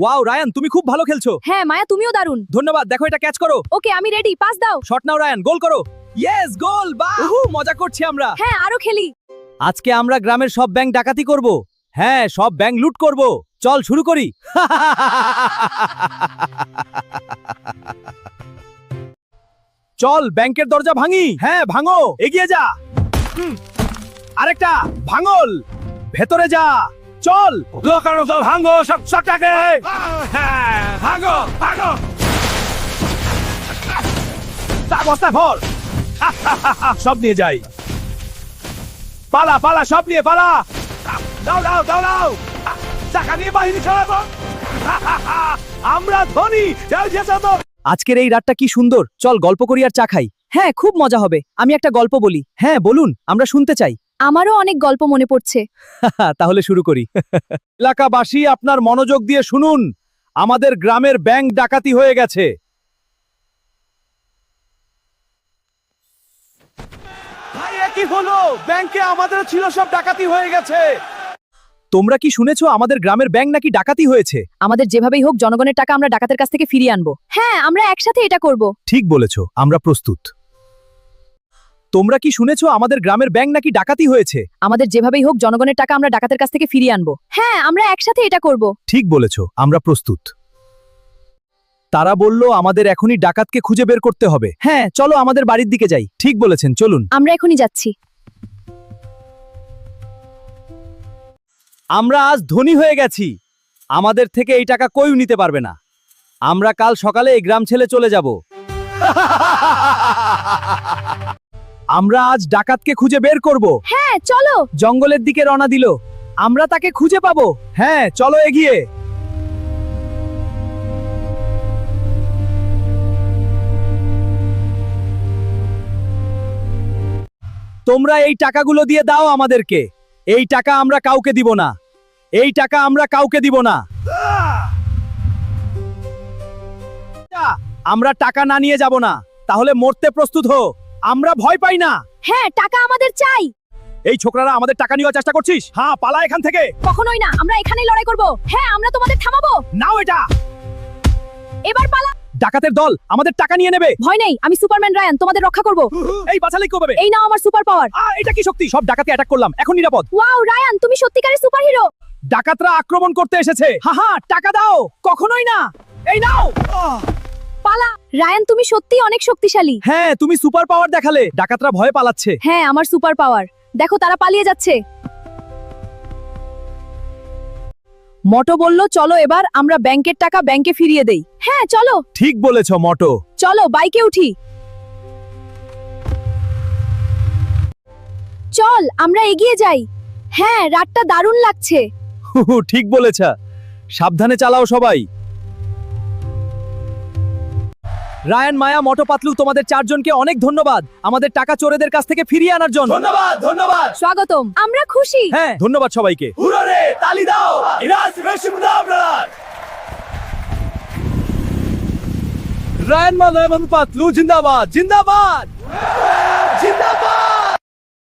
Wow Ryan, তুমি খুব ভালো খেলছো। হ্যাঁ মায়া, তুমিও দারুণ। ধন্যবাদ। দেখো এটা ক্যাচ করো। ওকে, আমি রেডি, পাস দাও। শট নাও রায়ান, গোল করো। ইয়েস, গোল! বাহ, মজা করছি আমরা। হ্যাঁ, আরো খেলি। আজকে আমরা গ্রামের সব ব্যাংক ডাকাতি করব। হ্যাঁ, সব ব্যাংক লুট করব। চল শুরু করি। চল ব্যাংকের দরজা ভাঙি। হ্যাঁ, ভাঙো, এগিয়ে যা। আরেকটা ভাঙল, ভেতরে যা। চল দোকান তো ভাঙো, সব সবটাকে ভাঙো ভাঙো, তা বস্তা ভর। সব নিয়ে যাই। পালা পালা, সব নিয়ে পালা। দাও দাও দাও দাও, টাকা নিয়ে বাহিনী চালাবো। আমরা ধনী। যাও যেতে তো। আজকের এই রাতটা কি সুন্দর। চল গল্প করি আর চা খাই। হ্যাঁ, খুব মজা হবে। আমি একটা গল্প বলি। হ্যাঁ বলুন, আমরা শুনতে চাই। আমারও অনেক গল্প মনে পড়ছে। তাহলে শুরু করি। এলাকাবাসী আপনার মনোযোগ দিয়ে শুনুন। আমাদের গ্রামের ব্যাংক ডাকাতি হয়ে গেছে। ভাই এ কি হলো? ব্যাংকে আমাদের ছিল, সব ডাকাতি হয়ে গেছে। তোমরা কি শুনেছো আমাদের গ্রামের ব্যাংক নাকি ডাকাতি হয়েছে? আমাদের যেভাবেই হোক জনগণের টাকা আমরা ডাকাতের কাছ থেকে ফিরিয়ে আনবো। হ্যাঁ, আমরা একসাথে এটা করব। ঠিক বলেছো, আমরা প্রস্তুত। তোমরা কি শুনেছো আমাদের গ্রামের ব্যাংক নাকি ডাকাতি হয়েছে? আমাদের যেভাবেই হোক জনগণের টাকা আমরা ডাকাতের কাছ থেকে ফিরিয়ে আনবো। হ্যাঁ, আমরা একসাথে এটা করব। ঠিক বলেছো, আমরা প্রস্তুত। তারা বলল আমাদের এখনই ডাকাতকে খুঁজে বের করতে হবে। হ্যাঁ, চলো আমাদের বাড়ির দিকে যাই। ঠিক বলেছেন, চলুন। আমরা এখনই যাচ্ছি। আমরা আজ ধনী হয়ে গেছি। আমাদের থেকে এই টাকা কেউ নিতে পারবে না। আমরা কাল সকালে এই গ্রাম ছেড়ে চলে যাব। আমরা আজ ডাকাতকে খুঁজে বের করব। হ্যাঁ, চলো। জঙ্গলের দিকে রওনা দিল। আমরা তাকে খুঁজে পাবো। হ্যাঁ, চলো এগিয়ে। তোমরা এই টাকাগুলো দিয়ে দাও আমাদেরকে। এই টাকা আমরা কাউকে দিব না। এই টাকা আমরা কাউকে দিব না। আমরা টাকা না নিয়ে যাব না। তাহলে মরতে প্রস্তুত হো। আমরা ভয় পাই না। হ্যাঁ, টাকা আমাদের চাই। এই ছোকরারা আমাদের টাকা নেওয়ার চেষ্টা করছিস? হ্যাঁ, পালা এখান থেকে। কখনোই না, আমরা এখানেই লড়াই করব। হ্যাঁ, আমরা তোমাদের থামাবো। নাও এটা। এবার পালা। ডাকাতের দল আমাদের টাকা নিয়ে নেবে। ভয় নেই, আমি সুপারম্যান রায়ান, তোমাদের রক্ষা করব। এই বাঁচালে কি হবে? এই নাও আমার সুপার পাওয়ার। এটা কি শক্তি? সব ডাকাতে অ্যাটাক করলাম, এখন নিরাপদ। ওয়াও রায়ান, তুমি সত্যিকারের সুপারহিরো। ডাকাতরা আক্রমণ করতে এসেছে। হ্যাঁ, টাকা দাও। কখনোই না। এই নাও। পালা। রায়ান, তুমি সত্যিই অনেক শক্তিশালী। হ্যাঁ, তুমি সুপার পাওয়ার দেখালে। ডাকাতরা ভয়ে পালাচ্ছে। হ্যাঁ, আমার সুপার পাওয়ার। দেখো তারা পালিয়ে যাচ্ছে। মটো বলল চলো এবার আমরা ব্যাংকের টাকা ব্যাংকে ফিরিয়ে দেই। হ্যাঁ চলো। ঠিক বলেছ মটো। চলো বাইকে উঠি। চল আমরা এগিয়ে যাই। হ্যাঁ, রাতটা দারুণ লাগছে। ঠিক বলেছ। সাবধানে চালাও সবাই। রায়ান, মায়া, মটো, পাতলু, তোমাদের চারজনকে অনেক ধন্যবাদ আমাদের টাকা চোরেদের কাছ থেকে ফিরিয়ে আনার জন্য। ধন্যবাদ ধন্যবাদ। স্বাগতম, আমরা খুশি। হ্যাঁ, ধন্যবাদ সবাইকে। হুররে, তালি দাও। ইরাজ বেশি দাও আপনারা। রায়ান, মায়া এবং পাতলু জিন্দাবাদ জিন্দাবাদ জিন্দাবাদ।